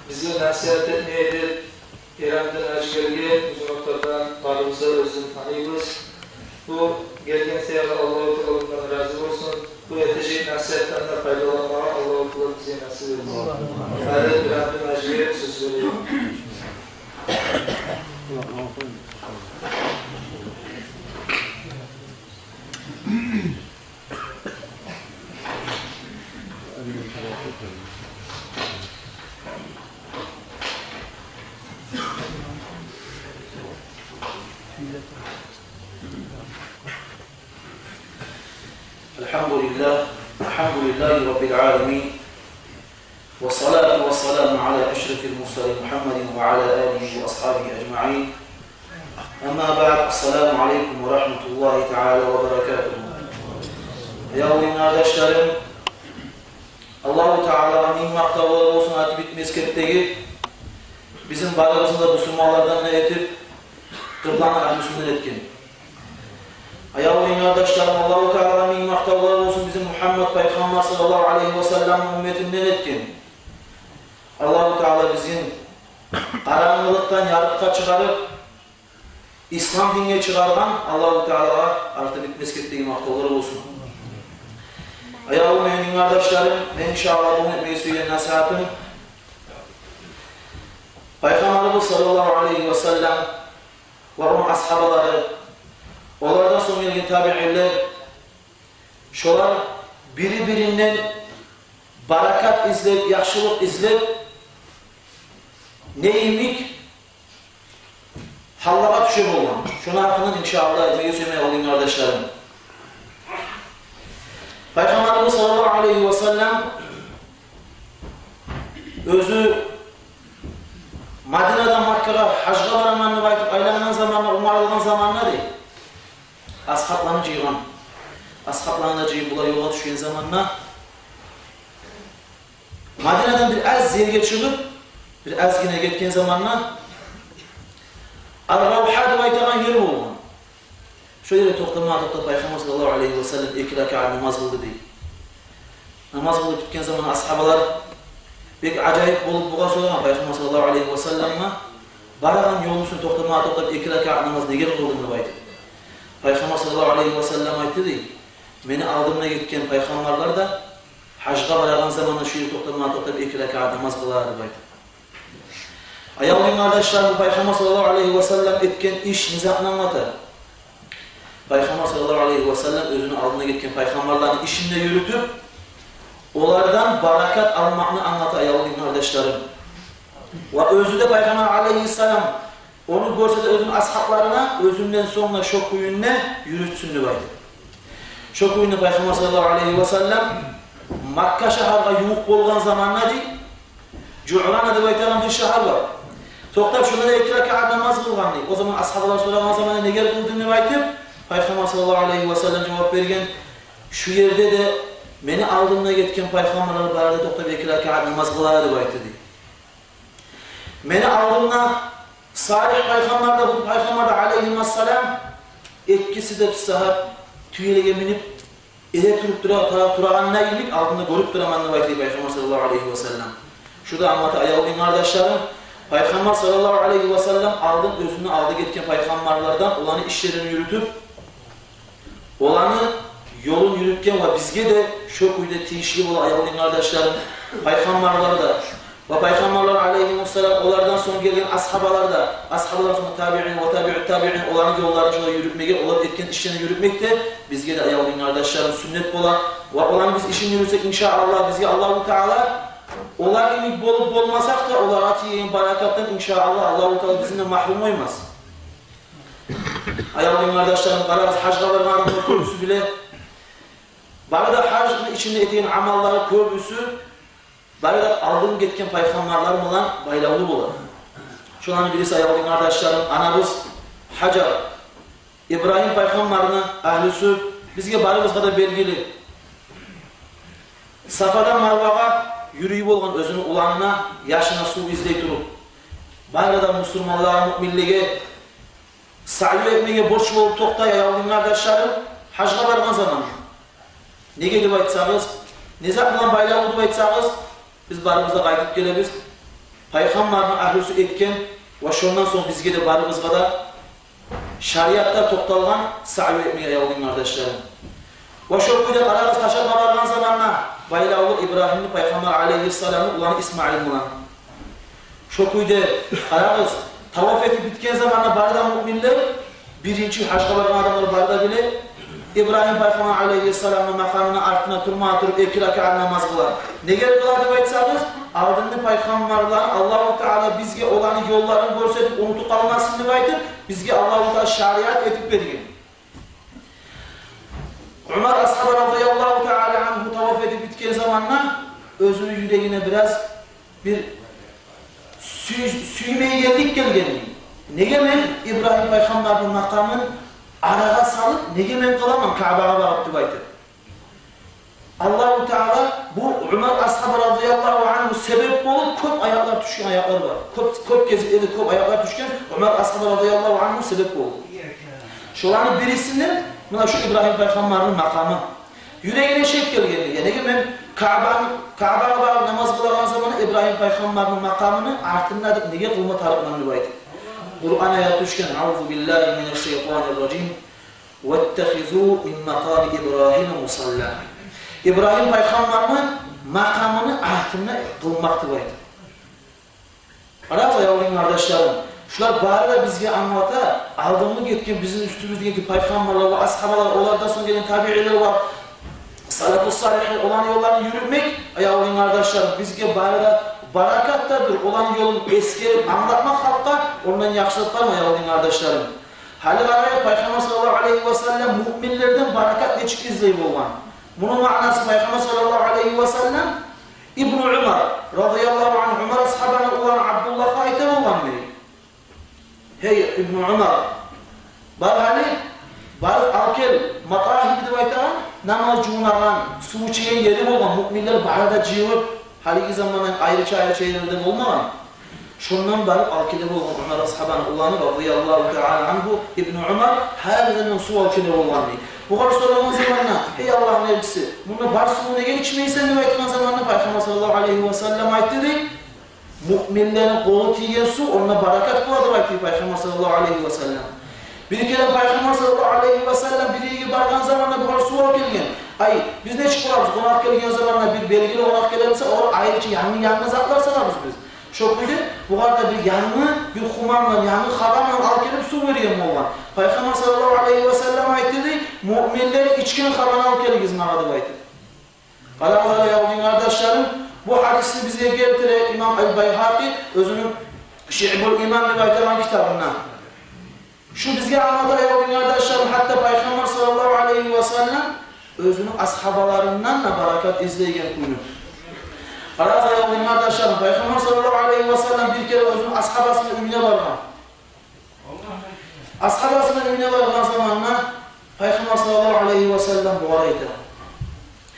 bizi nasihat etmeydi. İran'dan aşkerge uzun noktadan varımıza özün tanıyımız. Bu gelgen seyahat Allah'u Teala'dan razı olsun. Bu yetecek nasihatten de faydalanmaya Allah'u Teala bize nasip etsin. Hadi İran'dan aşkerge söz veriyorum. Elhamdülillahi Rabbil alemin. Ve salatu ve selamu ala eşrefil mursalin Muhammedin ve ala alihi ve ashabihi ecma'in. Amma ba'd, esselamu aleyküm ve rahmetullahi teala ve berekatuhu. Yavrum kardeşlerim, Allah-u Teala'nın maktaları olsun hadi bitmez ketteyi bizim bağımızda Müslümanlardan ne etip kıblanı ahlüsünden etken. Yavrum kardeşlerim, Allah-u Teala'nın maktaları olsun bizim Muhammed Peygamber sallallahu aleyhi ve sellem ümmetinden etken. Allah-u Teala bizim karanlıktan yarıkka çıkarıp İslam dinine çıkargan Allah-u Teala'ya artık bitmez ketteyi maktaları olsun. Ayağım benim kardeşlerim, ben inşallah bunu etmeyi söyleyen nasihatım Peygamberimiz sallallahu aleyhi ve sellem ve onun ashabaları, onlardan sonra gelgen tabi'inler, şolar biri-birinden barakat izlep, yaxşılık izlep, neyimlik hallağa düşüp olan. Şuna hakkında inşallah etmeyi söylemeye olayım kardeşlerim. Peygamberimiz sallallahu aleyhi ve sellem özü Medine'den Makka'ya hacga varamanını baytıp aylanan zamanına, umarlanan zamanına değil. Ashablarını cıygan. Ashablarını cıyıp bula yola düşen zamanına Medine'den bir az zerge çıkıp bir az yine getken zamanına Al-Ravha'da baytağın yeri olman. Şöyle toxtamağa Peygamber sallallahu aleyhi ve sellem 2 rekat namaz kıldı deyip. Namaz kılıp bitken zaman ashabalar pek acayip bolup buğa soğuyan Peygamber sallallahu aleyhi ve sellem'e baragan yolunusunu toxtamağa 2 rekat namaz neger kıldığını baydı. Peygamber sallallahu aleyhi ve sellem aytdı deyip. Meni aldığımda gitken peygamberler da hacga baragan zamanında şöyle toxtamağa 2 rekat namaz kılardı baydı. Ayağım kardeşlerim, Peygamber sallallahu aleyhi ve sellem etken iş nizamını anlatır. Peygamber sallallahu aleyhi ve sellem özünün aldığına gitken peygamberlerin işinde yürütüp onlardan barakat almağını anlatır ayağım kardeşlerim. Ve özü de Peygamber aleyhisselam onu görse de özünün ashablarına özünden sonra şok kuyunne yürütsünlü baydı. Şok kuyunne Peygamber sallallahu aleyhi ve sellem Makka şaharga yuğuk bolgan zamanına değil, Cu'lana da baytağın bir şahar var. Toqtab şunda da 2 rekat namaz kılgan değil. O zaman ashablar soragan zamanında neger kıldığını baytıp Peygamber sallallahu aleyhi ve sellem cevap bergen şu yerde de meni aldığımda getken peygamberler barada toqtab 2 rekat namaz kılardı baytı deyip. Meni aldığımda salih peygamber de bu peygamber de aleyhisselam ikkisi de bir saat tüyelige minip ele turup durağanına ilik aldığında görüp duramanını baytı Peygamber sallallahu aleyhi ve sellem. Şurada anlatı ayağım kardeşlerim. Peygamber sallallahu aleyhi ve sellem özünü aldı getken peygamberlerden olanı işlerini yürütüp olanı yolun yürütken ve bizge de şu kuyuda tiyişli olan ayağım kardeşlerim peygamberler de ve peygamberler aleyhisselam onlardan sonra gelen ashabalar da ashabalar sonra tabi'in ve tabi'in olanı yollarına yürütmeye olan etken işlerini yürütmek de bizge de ayağım kardeşlerim sünnet bola ve olan biz işini yürütsek inşallah bizge Allah-u Teala onlar gibi bolup bolmasak da onlar atiyeyin barakattan inşallah Allah-u Teala bizimle mahrum olmaz. Ayağım kardeşlerim kararız hacga varmanın köbüsü bile barada hacın içinde eteğin amalları köbüsü barada aldığım getken peygamberlerim olan baylavlı olur. Şu an birisi ayağım kardeşlerim anamız Hacer İbrahim peygamberinin ahlüsü bizge barımız kadar belgili. Safadan Marvağa yürüyüp olgan özünün ulanına, yaşına su izley turup, bayradan Müslümanlara, müminliğe, sa'i etmeye borç bolup toqtay ayağım kardeşlerim, hacga bargan zaman. Nege dep aytsağız, nezat bilan baylağı dep aytsağız, biz barımızda qaytıp kelebіз. Peygamberin ahlüsü etken ve şundan sonra bizge de barımızga da şariatta to'xtalgan sa'y etmeye yavrum kardeşlerim. Ve şu kuyda qarağız taşa bargan zamanna baylavul İbrahim'ni Peygamber aleyhisselam'ın ulanı İsmail bulan. Şu kuyda qarağız tavaf etip bitken zamanna barda müminler birinci haçqa bargan adamlar barda bile İbrahim Peygamber aleyhisselam'ın makamına artına turma oturup 2 rakat namaz kılar. Ne gerek kılar dep aytsanız, aldındı peygamberler Allahu Teala bizge olan yollarını görsetip unutup kalmasın dep aytıp bizge Allahu Teala şariat etip bergen. Umar ashabı radıyallahu teala anhu tavaf edip bitken zamanla özünün yüreğine biraz bir süymeye gelgen. Nege men İbrahim Peygamber'in makamını araga salıp nege men kılamam Ka'baga barıp dep aytır. Allahu Teala bu Umar ashabı radıyallahu anhu sebep olup köp ayaklar düşken ayaklar var. Köp keziklerde köp ayaklar düşken Umar ashabı radıyallahu anhu sebep oldu. Şolarning birisinden mana şu İbrahim Peygamber'in makamı. Yüreğine şek gelgen. Nege men Ka'baga barıp namaz kılgan zamanı İbrahim Peygamber'in makamını artında nege kılma tarıpman dep aytır. Kur'an ayet düşken Euzu billahi mineşşeytanirracim. Vettehizû min makami İbrahim musalla. İbrahim Peygamber'in makamını artına kılmaktı baydı. Arada yavrum kardeşlerim, şular bari da bizge anlata, aldığımı getken bizim üstümüzdeki peygamberler ve ashabalar, onlardan sonra gelen tabi'iler var, salafus salih olan yollarını yürümek, yavrum kardeşlerim, bizge bari da barakattadır olan yolun eskerip anlatmak halka, ondan yakışıklar mı yavrum kardeşlerim? Hali araya Peygamber sallallahu aleyhi ve sellem müminlerden barakat geçik izleyip olan. Bunun manası Peygamber sallallahu aleyhi ve sellem İbn Umar radıyallahu anh Umar ashabına olan Abdullah'a aytem olan biri. Hey İbn Umar barhali bar alkel matahib dep aytan namaz junagan su içen yeri olan müminler barada jiyip haligi zamandan ayrıca yerlerden olmagan. Şundan barıp alkele olan Umar ashabına olan radıyallahu teala anhu İbn Umar her zaman su alkele olan biri. Bu kadar sorulan zamanla, ey Allah'ın elçisi, bunu bar suyu nege içmeysen dep aytgan zamanla Peygamber sallallahu aleyhi ve sellem aytdı. Müminlerin kolu tiygen su onunla barakat kılar dep aytdı Peygamber sallallahu aleyhi ve sellem. Bir kere Peygamber sallallahu aleyhi ve sellem biriga bargan zamanla bu kadar su alıp kelgen. Ay biz ne çıkarız? Konak kelgen zamanla bir belgili konak gelemse o ayrıca yanına zatlar sanarız biz. Şokuydu, bu kadar bir yanını, bir humanla, yanını haramla alıp gelip su veriyorum olan. Peygamber sallallahu aleyhi ve sellem aytdı, müminler içken haramla alıp gelip izmağa dep aytdı. Qalanlar yavrum kardeşlerim, bu hadisi bize getiren İmam el-Bayhaqi özünün Şi'bul İman dep aytgan kitabından. Şu bizge anlatan yavrum kardeşlerim, hatta Peygamber sallallahu aleyhi ve sellem özünün ashabalarından da barakat izleygen kuyunu. Arazda yavrum kardeşlerim, Peygamber sallallahu aleyhi ve sellem bir kere özünün ashabasının ümine bargan. Ashabasının ümine bargan zamanla Peygamber sallallahu aleyhi ve sellem bu araydı.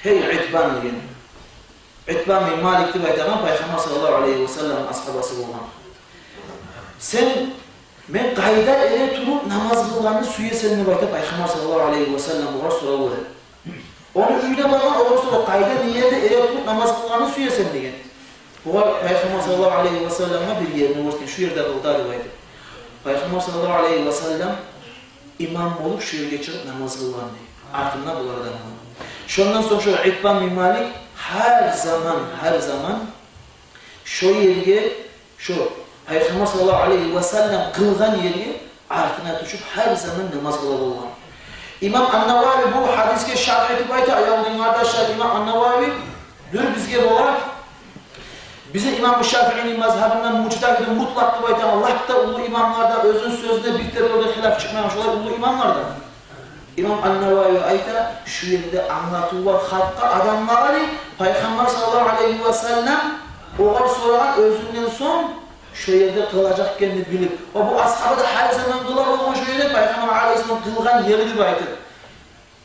Hey İtban diyen. İtban bin Malik dep aytgan Peygamber sallallahu aleyhi ve sellem ashabası bolgan. Sen men qayda ele turup namaz kılganını suyesen dep aytıp Peygamber sallallahu aleyhi ve sellem bu so'rab berdi. Onu üyüne bargan oğursuda qayda niyede ele turup namaz kılganını suyesen degen. Bu Peygamber sallallahu aleyhi ve sellem'e bir yerini gösterdi. Şu yerde kıldı dep aytdı. Peygamber sallallahu aleyhi ve sellem imam olup şu yerge çıkıp namaz kılgan deydi. Ardından bulardan. Şondan sonra şu İtban bin Malik her zaman şu yerge şu Peygamber sallallahu aleyhi ve sellem kılgan yerge ardına düşüp her zaman namaz kılar olgan. İmam An-Navavi bu hadiske şerh etip aytı ayavrum kardeşler İmam An-Navavi bir bizge bolar. Bize İmam Şafii'nin mazhabından muctahidin mutlak dep aytan Allah da ulu imamlarda özün sözüne bir terörde hilaf çıkmayan şolar ulu imamlardan. İmam An-Navavi ayta şu yerde anlatılır halkka adamları Peygamber sallallahu aleyhi ve sellem oğar soran özünden son şu yerde kılacak kendini bilip o bu ashabı da her zaman kılar olan şu yerde Peygamber aleyhisselam kılgan yeri dep aytır.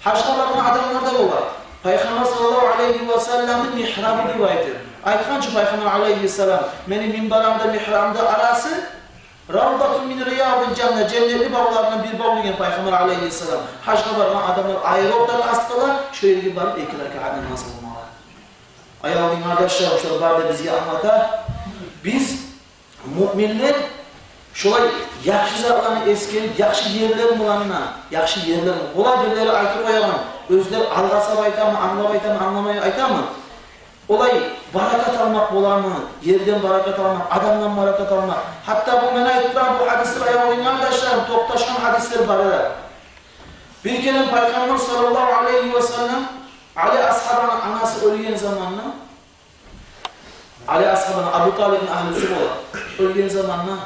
Haçqa bargan adamlar da bolar. Peygamber sallallahu aleyhi ve sellem'in mihrabı dep aytır. Aytgancha Peygamber aleyhisselam menin minbaramda mihramda arası Ravdatun min riyadil cennet cennetli bağlarından bir bağ degan Peygamber aleyhisselam. Haçqa bargan adamlar aeropdan astılar, şu yerge barıp 2 rakat namaz kılmalar. Ayavrum kardeşler, şular barda bizge anlata. Biz Müminler şolay yaxşı zatlarını eskelip, yaxşı yerler bulanına, yaxşı yerler ola birleri aytып koyagan, özleri algasap aytamı, anlap aytamı, anlamay aytamı. Olay barakat almak bolamı, yerden barakat almak, adamdan barakat almak. Hatta bu men aytılan bu hadisler ayağıyla arkadaşlarım, toktaşan hadisler barılar. Bir kere Peygamber sallallahu aleyhi ve sellem Ali ashabının anası ölgen zamanla Ali ashabının Abu Talib'in ahlisi bolar. Ölgen zamanla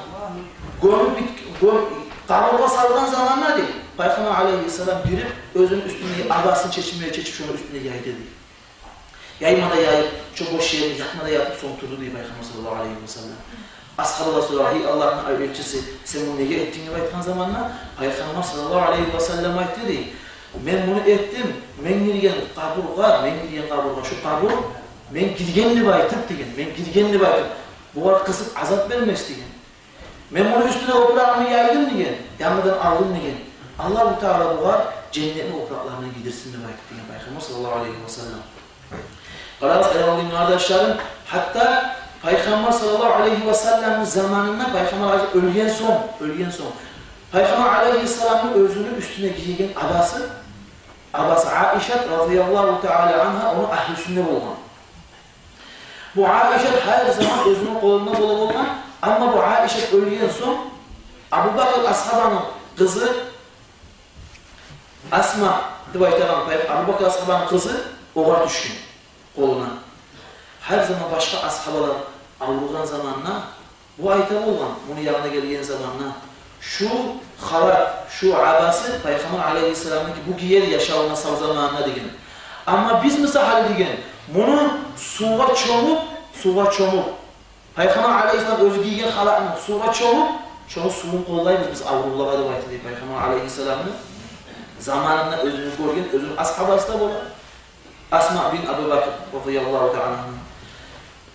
Qarorga salgan zamanlar değil. Peygamber aleyhisselam girip özünün üstüne abasını çeçip şunun üstüne yaydı değil. Yaymada yayıp, çok boş yerini yatmada yatıp son turdu diye Peygamber sallallahu aleyhi ve sellem. Ashabı Resulullah, Allah'ın elçisi, sen bunu neye ettiğini aytkan zamanla Peygamber sallallahu aleyhi ve sellem aytdı değil. Men bunu ettim, men girgen kaburga, şu kabur, men girgenli baytıp degen, men girgenli baytıp, bu var kısıp azap vermez degen. Men bunu üstüne oprağımı yaydım degen, yanmadan aldım degen. Allah-u Teala bu var, cennetin oprağlarına gidirsin de baytıp degen Peygamber sallallahu aleyhi ve sellem. Qarağız ayağılıyım kardeşlerim, hatta Peygamber sallallahu aleyhi ve sellem'in zamanında Peygamber aleyhisselam ölgen son. Peygamber aleyhisselam'ın özünün üstüne giygen abası Aişe radıyallahu teala anha onu ahl-i sünnet olgan. Bu Aişe her zaman özünün kolunda olgan, ama bu Aişe ölgen son Abu Bakr ashabanın kızı Asma deb aytagan Abu Bakr ashabanın kızı oğa düşkün koluna. Her zaman başka ashabalar avrugan zamanla bu ayta olgan, bunu yanına gelgen zamanla şu halat, şu abası Peygamber aleyhisselam'ın ki bu giyer yaşavına sal zamanına degen. Ama biz misal degen, bunu suğa çomup Peygamber aleyhisselam özü giygen halatını suğa çomup şunu suyun kollayız biz avrulağa deb aytdı Peygamber aleyhisselam'ın zamanında özünü görgen, özünün ashabası da bolar. Asma bin Abu Bakr radıyallahu ta'ala.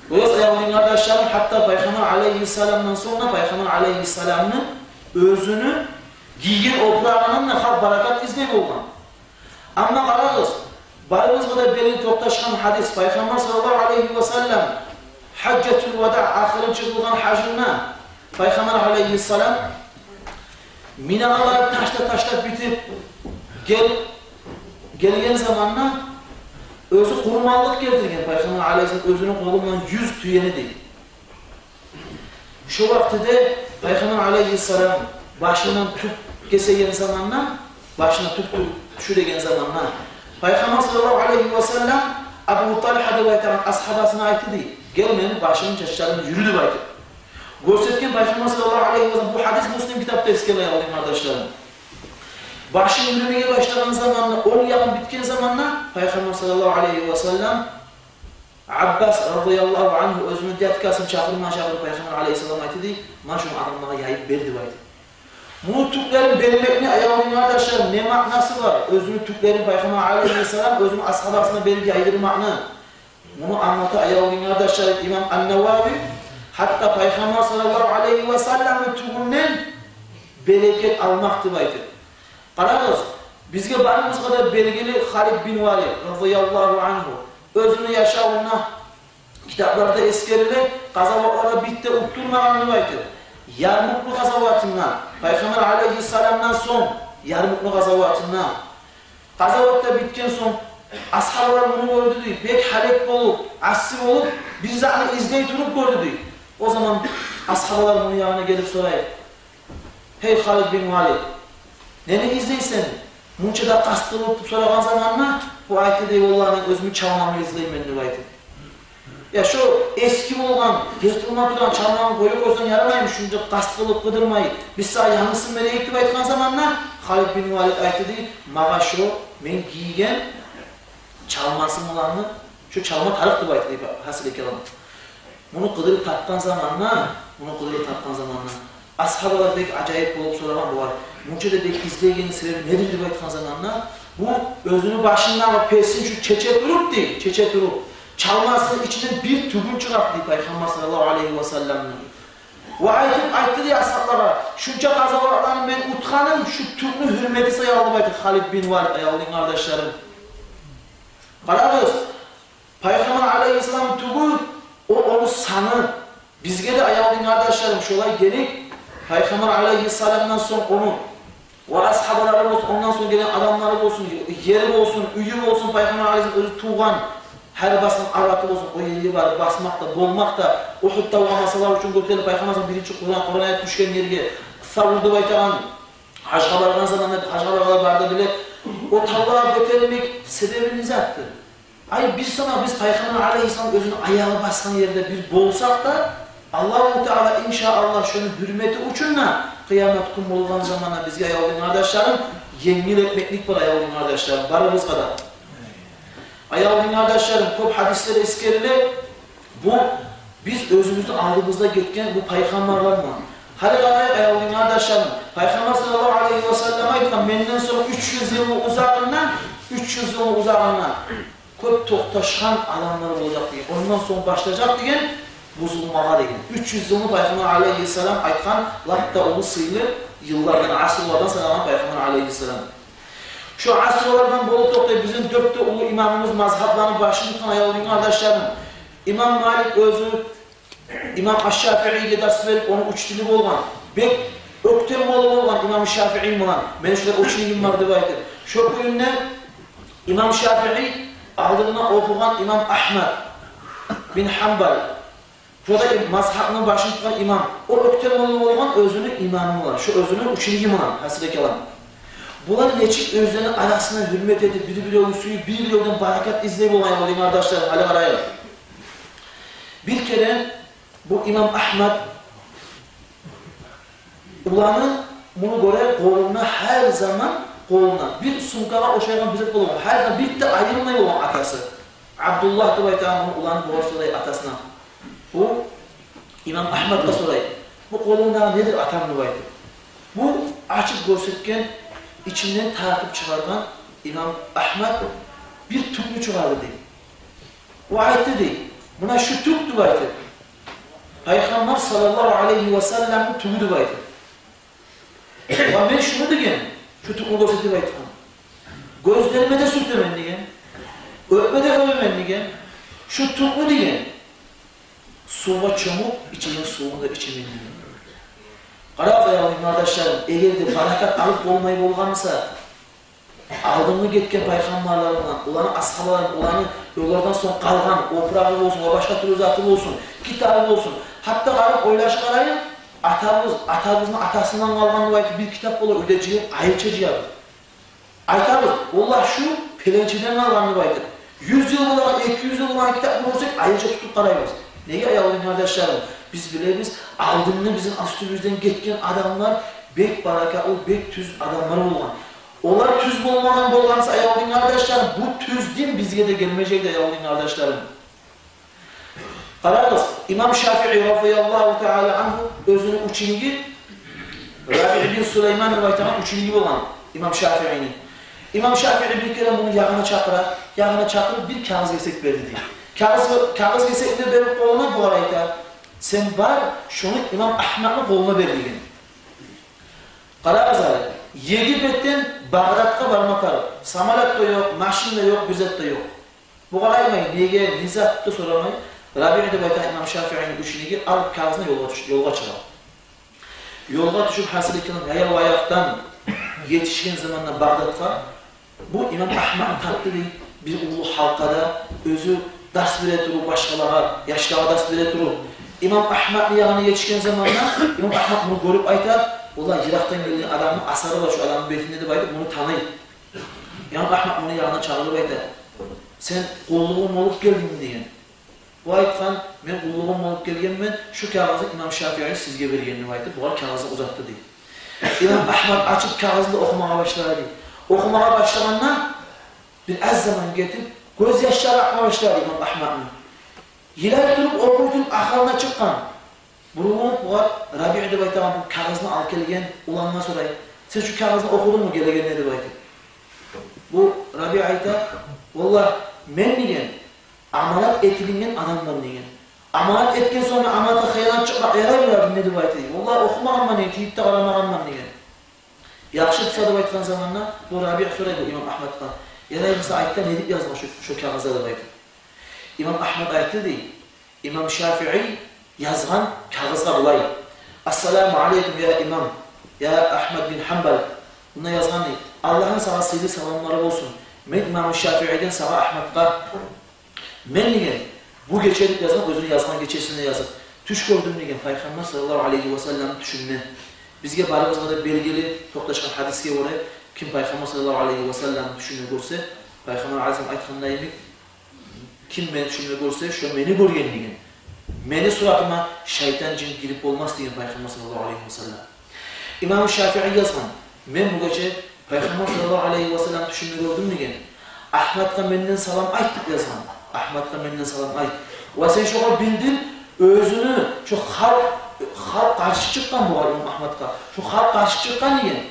Bu yaz ayağının kardeşlerim hatta Peygamber aleyhisselam'dan sonra Peygamber aleyhisselam'ın özünü giygen oprağının ne kadar barakat izleyip olgan. Ama qarağız, barımız kadar belli toktaşkan hadis Peygamber sallallahu aleyhi ve sellem Haccetul Vada ahırı çıkılgan hacından Peygamber aleyhisselam minalarını taşlap bitip gelgen zamanla özü kurmallık geldirgen Peygamber aleyhisselam özünün kolundan 100 tüyeni değil. Şu vaktide Peygamber aleyhisselam başından tüp kesegen zamanla, başına tüp düşüregen zamanla Peygamber sallallahu aleyhi ve sellem Abu Talha deb aytagan ashabasına aytdı değil. Gel menin başımın çeşitlerini yürüdü baytı. Görsetken Peygamber sallallahu aleyhi ve sellem bu hadis Müslim kitapta eskeleye alayım kardeşlerim. Başını yürümeye başlayan zamanla, onu yakın bitken zamanla Peygamber sallallahu aleyhi ve sellem Abbas radıyallahu anhu özünün diyatkasını çağırıp Peygamber aleyhisselam aytdı değil. Man şunu adamlara yayıp berdi baytı. Bu Türklerin belirmekine ayağının kardeşlerim ne manası var? Özünü Türklerin Peygamber aleyhisselam özünün ashabasına berdi yaydır makna. Bunu anlatı ayağının kardeşlerim İmam An-Nevavi hatta Peygamber sallallahu aleyhi ve sellem'in tügünden bereket almaktı baytı. Qarağız, bizge barımız kadar belgeli Halid bin Valid radıyallahu anhu özünü yaşavına kitaplarda eskerilir, qazavatlara bitti utturmağını baytı. Yarmuklu qazavatından, Peygamber aleyhisselam'dan son yarmuklu qazavatından qazavatta bitken son ashablar bunu gördü değil, bek halek olup, asir olup bir zatını izley turup gördü değil. O zaman ashablar bunun yanına gelip sorayım. Hey Halid bin Valid, neni izleysen? Munçada qastılı tutup soragan zamanla bu aytı deyip Allah'ın özümü çalmamı izleyim deb aytı. Ya şu eski bolgan, yırtılma turan çalmamı koyup olsan yaramayım, şunca qastılı qıdırmayı. Biz sana yanlısın beni ektip aytkan zamanla Halid bin Valid aytı deyip, mağa şu men giygen çalmasın olanı, şu çalma tarık deb aytı deyip hasıl kelam. Bunu qıdırıp tapkan zamanla, ashabalar pek acayip bolup soragan bu var. Munçada pek izleyenin sebebi nedir deb aytkan zamanla, bu özünü başından ve pesin şu çeçe durup değil, çeçe durup çalmasının içinden bir tübün çıkarttı Peygamber sallallahu aleyhi ve sellem'in. Ve aytı diye ashablara, şunca qazavatlarını ben utkanım, şu tübünü hürmeti sayalım aytı Halid bin Valid ayalıyın kardeşlerim. Qarağız, Peygamber aleyhisselam tübü, o onu sanı, Bizge de ayağın kardeşlerim şolay gerek. Peygamber aleyhisselam'dan sonra onu ve ashabaları olsun, ondan sonra gelen adamları olsun, yeri olsun, üyü olsun, Peygamber aleyhisselam özü tuğan her basın aratı olsun, o yeri var, basmakta, bolmakta, Uhud'da o masalar için götürülüp Peygamber'in birinci Kur'an'a düşken yerine savurdu baytağın, hacca bargan zamanında, hacca bargalar barda bile o tavlağa götürmek sebebini zattı. Ay biz Peygamber aleyhisselam özünün ayağı baskan yerde bir bolsak da Allah-u Teala inşallah şunu hürmeti uçunla kıyamet kum olgan zamana bizge ayağın kardeşlerim yengil etmeklik var ayağın kardeşlerim barımız kadar. Ayağın kardeşlerim çok hadisleri eskerili bu biz özümüzü aldığımızda gitken bu peygamberler mi? Hadi galayet ayağın kardeşlerim Peygamber sallallahu aleyhi ve sellem ayıtkan benden sonra 300 yılın uzağından köp tohtaşkan adamlar olacak diye. Ondan sonra başlayacak diyen bozulmağa deyin. 300 yılını Peygamber aleyhisselam aytkan, latta onu sıylı yıllardan, asırlardan sayılan Peygamber aleyhisselam. Şu asırlardan bolu toktayıp bizim 4 ulu imamımız mazhablarının başını tutan ayağının kardeşlerim. İmam Malik özü, İmam Aş-Şafii'ye ders verip onu uçtili olgan, bek öktem olan İmam Şafii olan, ben şurada uçliyim var devaydır. Şu köyünde İmam Şafii aldığına okugan İmam Ahmed bin Hanbal. Şurada mazhabının başını tutan imam. O öktem olan özünün imamı var. Şu özünün uçuncı imam, hasile kelam. Bunlar neçik özlerinin arasına hürmet edip, biri uysuyu, biri oradan barakat izleyip olan olayım arkadaşlarım, alev arayla. Bir kere bu İmam Ahmed ulanın bunu göre koluna her zaman bir sumkava oşaygan bize koluna. Her zaman bir de ayrılmayı olan atası. Abdullah da baytağın ulanın borsadayı atasına. Bu İmam Ahmed'e sorayım. Bu kolunda nedir atam nüvaydı? Bu açık görsetken içinden tartıp çıkargan İmam Ahmed bir tüklü çıkardı değil. O ayette değil. Buna şu tük nüvaydı. Peygamber sallallahu aleyhi ve sellem bu tüklü nüvaydı. Ama ben şunu diyeyim. Şu tüklü görseti nüvaydı. Gözlerime de sürtlemen diyeyim. Öpme de öpmemen diyeyim. Şu tüklü diyeyim. Soğuğa çamuk, içinin soğuğunda içimin. Qarab ayağım kardeşlerim, eğer de barakat alıp olmayı olgansa, aldığını getken peygamberlarından, ulanı ashabalarından, ulanı yollardan sonra kalgan, oprağı olsun, o başka türlü zatı olsun, kitabı olsun. Hatta qarab oylaş qarayın, atamızın atasından kalgan bir kitap olur, ödeciği, ayılçacıyabız. Aytabız, Allah şu pelençiden kalganı baydı. 100 yıl olan, 200 yıl olan kitap olursak ayılça tutup qarayımız. Neye ayağın kardeşlerim? Biz biliriz, aldığını bizim üstümüzden geçken adamlar bek barakatlı, bek tüz adamlar olan. Onlar tüz bolgansa ayağın kardeşlerim, bu tüz din bizge de gelmeyecek de ayağın kardeşlerim. Qarabız, İmam Şafii radıyallahu teala anhu özünün uçinigi, Rabi' bin Süleyman rivayetinden uçinigi olan İmam Şafii'nin. İmam Şafii bir kere bunu yağına çakırıp bir kağıt gesek verdi diye. Kağıt kesekini verip koluna bu arayda. Sen var, şunu İmam Ahmed'in koluna verdiğin. Qarabız ali, 7 betten Bağdat'a varmak arı. Samalat da yok, maşin de yok, güzet de yok. Bu qaraymayın, nege, nizat da soramayın. Rabi'de bayta İmam Şafii'nin üçünü alıp kağıtına yolga çıkar. Yolga düşüp hasıl etkilen ayağı ayaktan yetişken zamanla Bağdat'a bu İmam Ahmed'in tatlı bir ulu halkada özü ders bile durur başkalara, yaşlığa ders bile durur. İmam Ahmed'in yanına yetişken zamanla İmam Ahmed bunu görüp aytar, "Ulan Irak'tan geldiğin adamın asarı var şu adamın betinde de baytar, bunu tanıyın." İmam Ahmed bunu yanına çağırıp aytar. "Sen kulluğum olup geldin mi?" diyen. Bu aytkan, "Ben kulluğum olup gelgenmen, şu kağızı İmam Şafii'nin sizge vergenini aytır, bu kağızı uzattı" diye. İmam Ahmed açıp kağızını okumaya başladı. Okumaya başlayandan bir az zaman getirip göz yaşları akmaya başladı İmam Ahmed'in. Yıllar durup okuyduğun ahalına çıkan. Bunu Rabi'de baytağın bu kağızını al gelgen ulanma sorayım. Sen şu kağızını okudun mu gelegen ne de baytı? Bu Rabi ayta, "Vallahi men diyen, amalat etilingen adamdan diyen. Amalat etken sonra amalata xıyanat çıkmak yaraymıyor ne de baytı? Vallahi okumağım mı ne, teyipte aramağım mı diyen." Yakşı kısa da baytıkan zamanla bu Rabi soraydı İmam Ahmed'den. Yarayımsa ayette ne deyip yazma şu kağızda da baytı. İmam Ahmed ayette değil. İmam Şafii yazgan kağızga bulay. Assalamu aleykum ya imam, ya Ahmed bin Hanbal. Buna yazgan değil. Allah'ın sana sevgi salamları olsun. Men İmam-ı Şafii'den sana Ahmet'ka men degen bu geçerlik yazgan özünü yazgan geçerisinde yazıp tuş gördüm degen Peygamber sallallahu aleyhi ve sellem'in düşünme. Bizge barımızda da belgeli toqtaşkan hadiske göre kim Peygamber sallallahu aleyhi ve sellem'in düşünme görse Peygamber aleyhisselam aytqandaymi kim meni düşünme görse şu meni görgen degen. Meni suratıma şeytan cin girip olmaz degen Peygamber sallallahu aleyhi ve sellem. İmam-ı Şafii yazgan men bu gece Peygamber sallallahu aleyhi ve sellem düşünme gördüm degen. Ahmet'ka menden salam ayttık yazgan. Ahmet'ka menden salam ayt. Ve sen şoğa bildin özünü şu halk karşı çıkkan bu adam Ahmet'ka. Şu halk karşı çıkkan degen.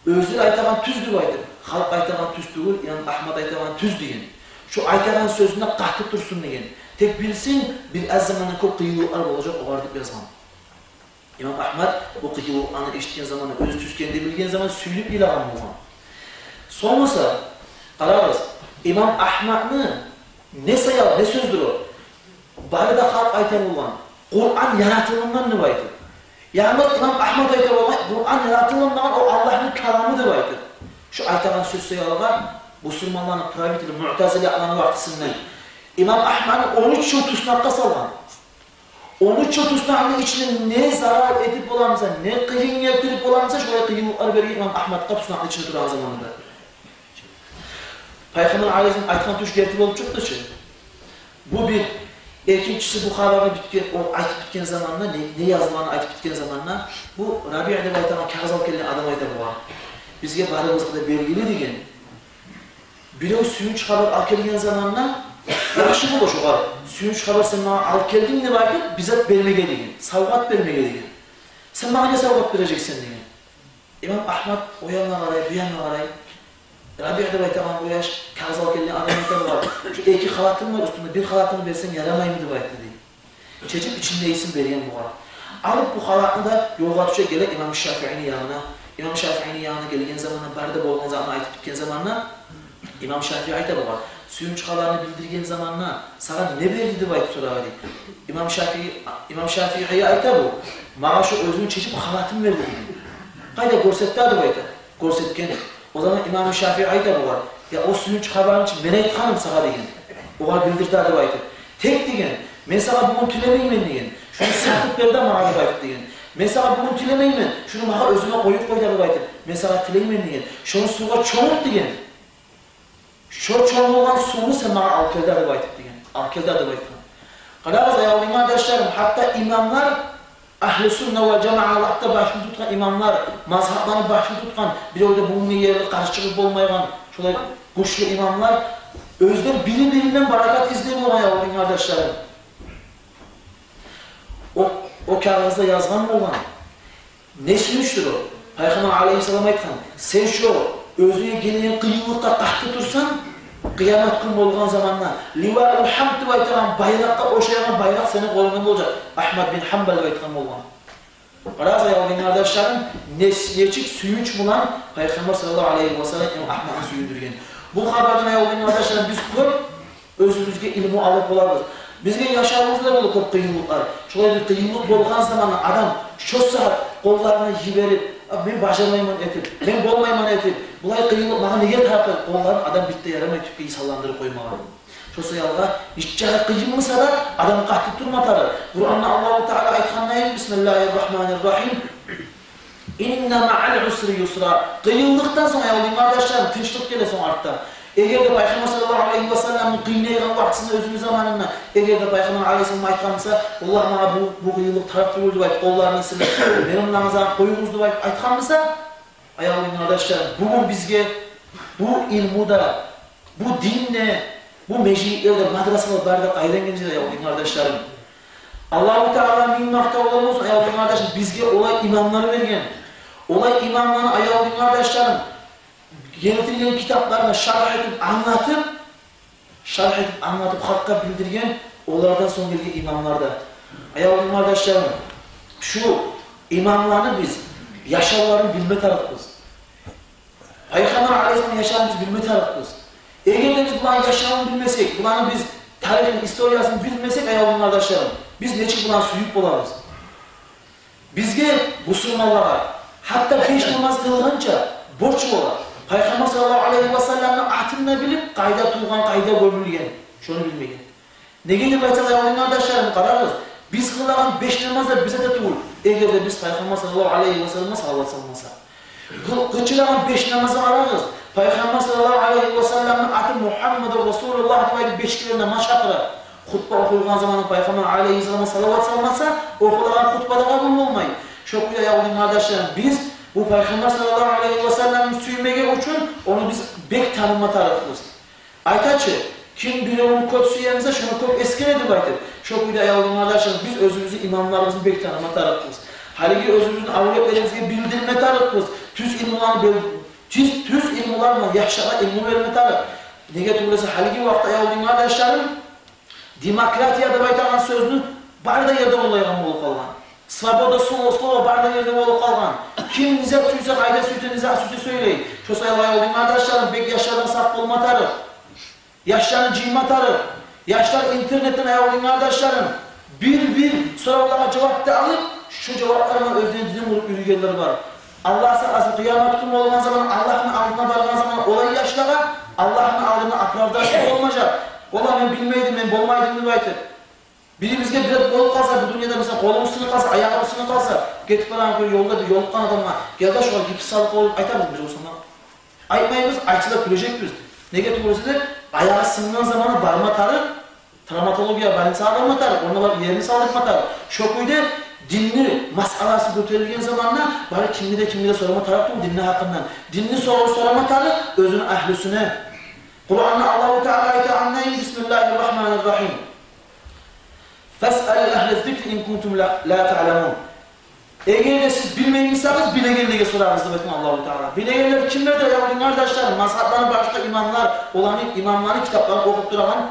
Özünü aytagan tüzdü aytır. Halk aytagan tüz değil, yani Ahmet aytagan tüz degen. Şu aytagan sözünde qatı tursun degen. Tek bilsin bir az zamanda çok kıyılıklar olacak o var dep yazgan. İmam Ahmet bu kıyılıklarını eşitken zamanı öz tüskende bilgen zaman süylüp ilagan bolgan. Sonrası qarabız. İmam Ahmet'ni ne sayar, ne sözdür o? Barıda halk aytan olan Kur'an yaratılından ne baytır? Yani İmam Ahmet aytar olan Kur'an yaratılından o Allah'ın kelamı da baytır. Şu aytagan söz sayarlar Müslümanların pravitili Mu'tazili alanı vaktisinden İmam Ahmet'ni 13 yıl tuşnakka salgan. 13 yıl tuşnakın içine ne zarar edip olamsa, ne kıyın yaptırıp olamsa şuraya kıyınlıklar verir İmam Ahmet'ka tuşnakın içine duran zamanında. Peygamber Aleyhisselam aytkan tuş gertip olup çıktı ki bu bir ikincisi bu haberini bitken, o aytıp bitken zamanla ne yazılanı aytıp bitken zamanla bu Rabi'de baytagan kağız alıp gelen adam ayta bu var. Bizge barımızda da belgili degen. Birey suyunç haber alıp gelgen zamanla yaxşı buluş o var. Suyunç haber sen bana alıp geldin ne baytıp bizzat vermege degen. Savgat vermege degen. Sen bana ne savgat vereceksin degen. İmam Ahmet o yanına qaray, bu yanına qaray. Rabi'de baytagan bu yaş kağız alıp gelen adam ayta var. Şu iki halatın var üstünde bir halatını versen yaramayım diye baytı deyip. Çeçip içinde isim veriyen bu var. Alıp bu halatını da yolga düşe gerek İmam Şafii'nin yanına. İmam Şafii'nin yanına gelgen zamanla barda bolgan zamanla aytıp bitken zamanla İmam Şafii ayta bu var. Suyun çıkalarını bildirgen zamanla sana ne verdi diye baytı sorağı deyip. İmam Şafii'ye ayta bu. Mağa şu özünü çeçip halatını verdi deyip. Kayda görsetti adı baytı. Görsetken. O zaman İmam Şafii ayta bu var. Ya o suyun çıkalarının için ben aytkanım sana degen. O var bildirdi adı baytı. Tek degen. Men sana bugün tülemeyim degen. Şunu satıp verdi mağa baytı degen. Men sana bugün tülemeyim. Şunu mağa özüme koyup koydu adı baytı. Men sana tüleyim degen. Şunu suğa çoğurt degen. Şu çoğunluğun suyunu sen bana alkelde adı baytıp degen. Alkelde adı baytıp. Qarabız ayağım arkadaşlarım, hatta imamlar Ahl-i Sünne ve Cemaat'ta başını tutkan imamlar, mazhablarını başını tutkan, bir orada bulunma yerli karışıklık olmayan, şöyle güçlü imamlar, özler birinden barakat izlemiyor ayağım arkadaşlarım. O kağızda yazgan mı olan? Ne sürmüştür o? Peygamber Aleyhisselam aytkan, sen şu özüne gelen kıyılıkta tahtı tursan, kıyamet gün bolgan zamanla Livaul Hamd diye aytgan bayrakka oşayan bayrak senin kolunda olacak. Ahmed bin Hanbal aytgan bolgan. Qaraz ayağın arkadaşlarım neçik suyunç bulan Peygamber sallallahu aleyhi ve sellem Ahmed'in suyundurgen. Bu haberden ayağın arkadaşlarım biz köp özümüzge ilmi alıp olarız. Bizge yaşamımızda böyle köp kıyılıklar. Şolay bir kıyılık bolgan zamanla adam şu saat kollarını yiberip ben başarmayman etip, ben bolmayman etip, bulay kıyılık, bana neye tarafı onların adam bitti yaramay tüpkeyi sallandırıp koymağa. Şu sayalga, işçara kıyılmasa da adam qahtip durmatarı. Kur'an'da Allah-u Teala aytkanlayın, Bismillahirrahmanirrahim. İnne ma'al usri yusra. Kıyıldıktan sonra yavrum kardeşlerim, tinçlik gele son artta. Eğer de Peygamber sallallahu aleyhi ve sellem'in kıynayan vaktisinde özümüz zamanında, eğer de Peygamber aleyhisselam aytkanmasa, Allah bana bu kıyılık taraflı oldu bayıp, kollarını silip, benim namazan koyunuzdu bayıp aytkanmasa, ayağım kardeşlerim, bugün bizge bu ilmuda, bu dinle, bu meclitlerde, madrasalar bardak ayrengenizde ayağım kardeşlerim. Allah-u Teala minnakta olamaz, ayağım kardeşlerim, bizge olay imamları vergen, olay imamlarını ayağım kardeşlerim, yönetilen kitaplarına şerh edip anlatıp halka bildirgen onlardan son gelgen imamlarda. Ayağım kardeşlerim, şu imamlarını biz yaşamlarını bilme tarafımız. Peygamber Aleyhisselam yaşamını biz bilme tarafımız. Eğer de biz bunların yaşamını bilmesek, bunların biz tarihin, historiyasını bilmesek ayağım kardeşlerim, Biz neçik bulan suyup bolarız? Bizge musulmanlara hatta 5 namaz kılgınca borç bolar. Peygamber sallallahu aleyhi ve sellem'in atını bilip kayda tuğan, kayda gömülgen. Şunu bilmegen. Nege dep aytsak kardeşlerim kararız. Biz kılgan 5 namazda bize de tuğul. Eğer de biz Peygamber sallallahu aleyhi ve sellem'e salavat salmasa. Kıçılagan 5 namazı ararız. Peygamber sallallahu aleyhi ve sellem'in atı Muhammed Resulullah deyip 5 kere namaz şakıra. Hutba okuyulgan zamanı Peygamber aleyhi ve sellem'e salavat salmasa, okulan hutbada kabul olmayı. Çok güzel yavrum kardeşlerim, biz bu Peygamber sallallahu aleyhi ve sellem'in süymege için onu biz bek tanıma tarafımız. Aytaçı, kim bir onu köp süyemize şunu köp eskine de baytır. Çok güzel yavrum kardeşlerim, biz özümüzü imamlarımızı bek tanıma tarafımız. Haligi özümüzün avretlerimizge bildirme tarafımız. Tüz ilmularla yaşağa ilmu verme taraf. Nege tuğlası haligi vakta yavrum kardeşlerim, demokratiyada baytağın sözünü barda yerde olayan bolup kalgan. Svoboda slova barda yerde bolup kalgan. Kim nizak suysa kayda suysa nizak suysa söyleyin. Şu sayılay olduğun arkadaşlarım pek yaşlardan sak olmatarı. Yaşlarını cimmatarı. Yaşlar internetten ayağıldığın arkadaşlarım. Bir sorulara cevap da alıp şu cevaplarına özden dilim olup yürüyenler var. Allah sana kıyamet günü olan zaman Allah'ın aldığına vargan zaman olay yaşlara Allah'ın aldığına akrabdaşlık olmayacak. Ola ben bilmeydim, ben bolmaydım diye aytır. Birimizge bir bol kalsa, bu dünyada mesela kolumuz sınık kalsa, ayağımız sınık kalsa, getip bana yolda bir yoluktan adamla, gel de şuna gipi sağlık olup aytar mısın biz o zaman? Aytmayız, ayçıda külecek biz. Ne getip olursa da, ayağı sınınan zamanı barma tarır, travmatologiya balini sağlam tarır, onunla yerini sağlık tarır. Şokuyda dinli masalası götürülgen zamanla, bari kimli de sorama tarafta mı dinli hakkından. Dinli sorama tarır, özünün ahlüsüne. Kur'an'da Allah-u Teala ayeti anlayın, Bismillahirrahmanirrahim. فَاسْأَلِ اَهْلِ الذِّكْرِ اِنْ كُنْتُمْ لَا تَعْلَمُونَ. Eğer de siz bilmeymişseniz bilegenliğe sorarız demedim Allah-u Teala. Bilegenler kimlerdir yavrum kardeşlerim? Mazhabların başta imamlar olan imamların kitaplarını okup duran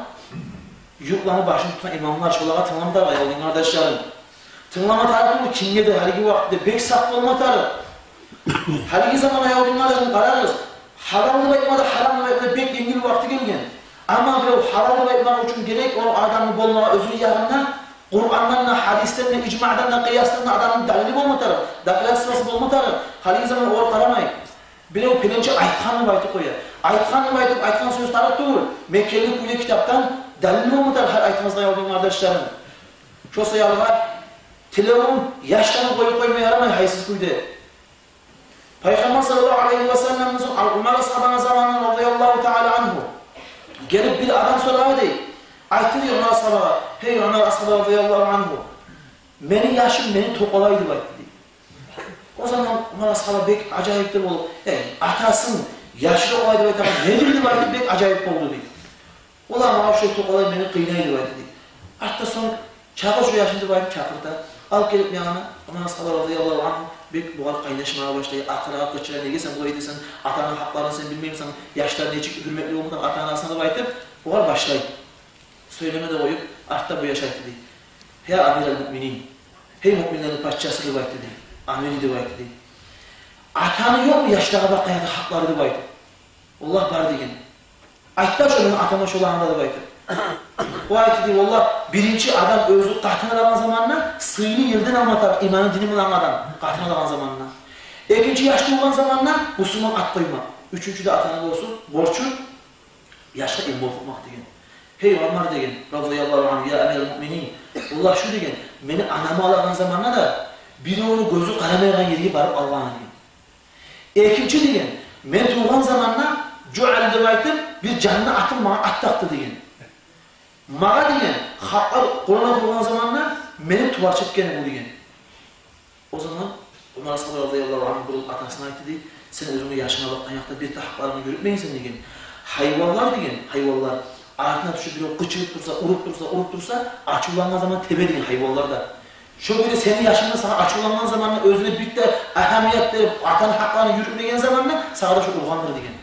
yurtlarını başını tutan imamlar şolağa tınlamatar yavrum kardeşlerim. Tınlama tarafı kimge de haligi vakitte bek saklı olmatarı. Haligi zamana yavrum kardeşlerim kararız. Haramlı bakmada haramlı bakmada bek yengil vakti gelgen. Ama bir haramlı bakmak için gerek o adamın bolmağa özünü yarından Kur'an'dan, hadisten, icma'dan, kıyastan adamın dalili olmatarı. Dakiyat sırası olmatarı. Haligi zaman o karamayın. Bile o pirinci aytkanlı baytı koyar. Aytkanlı baytı, aytkan söz taraf doğru. Mekke'li kuyla kitaptan dalili olmatarı her aytımızda yavrum kardeşlerim. Şu sayarlar, telefon yaşlarını koymaya yaramayın haysiz kuyda. Peygamber sallallahu aleyhi ve sellem'in Umar ashabına zamanında radıyallahu teala anhu. Gelip bir adam sorar değil. Aytı diyor Umar ashabına. Hey Umar ashabına radıyallahu anhu. Benim yaşım beni tokalaydı baytı diyor. O zaman Umar ashabına bek acayiptir olup. Atasın yaşlı olaydı baytı ama ne bildi baytı bek acayip oldu diyor. Ulan bana şu tokalaydı beni kıynaydı baytı diyor. Hatta son çağır şu yaşında baytı çakırdı. Al gelip yanına Umar ashabına radıyallahu anhu. Bek buğar kaynaşmaya başlayı, akıra, kıçıra, nege sen burayı desen, atanın haklarını sen bilmeyimsen, yaşlar neycik hürmetli olmadan atanın aslında baytıp, buğar başlayı. Söyleme de oyup, artta bu yaşaydı değil. Hey amir el-mu'minin, hey mu'minlerin parçası da baytı değil, amiri de baytı değil. Atanı yok mu yaşlara bakaydı, hakları da baytı. Allah var deyin. Aytlar şöyle atama şöyle anada da baytı. O ayeti değil, Allah birinci adam özü qahtına alan zamanına sıyını yerden almatar, imanın dini bilen adam qahtına alan zamanına. İkinci yaşlı olan zamanına Müslüman at koyma. Üçüncü de atanı olsun, borçu yaşa ilmi okutmak deyin. Hey Ömer deyin, radıyallahu anh, ya emir müminin. Allah şu deyin, beni anamı alan zamanına da biri onu gözü karamayan yeri barıp Allah'ın deyin. İkinci deyin, ben tuğan zamanına cu'al debaytım, bir canlı atım bana at taktı deyin. Mağa deyin, hakkar Kur'an'a kurulan zamanla beni tuvar çetkeni bu deyin. O zaman Umar Asabı radıyallahu anh bulup atasına ayıttı değil, sen özünü yaşına bak, ayakta bir tahaklarını görüp neysen deyin. Hayvanlar deyin, hayvanlar. Ayakına düşüp bir kıçılıp urup dursa, açılanan zaman tebe deyin hayvanlar da. Şu böyle senin yaşında sana açılanan zamanla özüne büyük de ahamiyetleri, atanın haklarını yürütmeyen zamanla sana da şu urgandır deyin.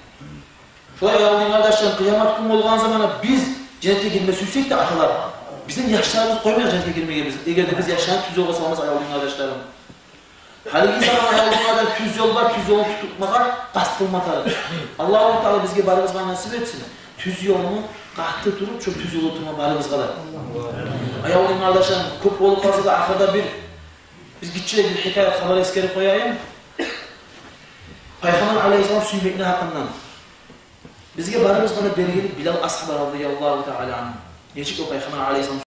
Şöyle yavrum kardeşlerim, kıyamet günü olan zamanla biz cennete girmesi yüksek de atalar. Bizim yaşlarımız koymuyor cennete girmeye bizim. Eğer de biz yaşlayan tüz yol basamamız ayavrum kardeşlerim. Halbuki zaman ayavrum kardeşlerim tüz yol var, tüz yolunu tutmaya kast kılmatarır. Allah-u Teala bizge barımız bana nasip etsin. Tüz yolunu kahtı durup çok tüz yolu tutma barımız kadar. Ayağımın kardeşlerim köp olup kalsa da ahırda biz gitçilik bir hikaye haber eskeri koyayım. Peygamber aleyhisselam sünnetine hakkından. Bizge barımız bana belirli Bilal ashabı radıyallahu teala anhu. Neçik o Peygamber aleyhisselam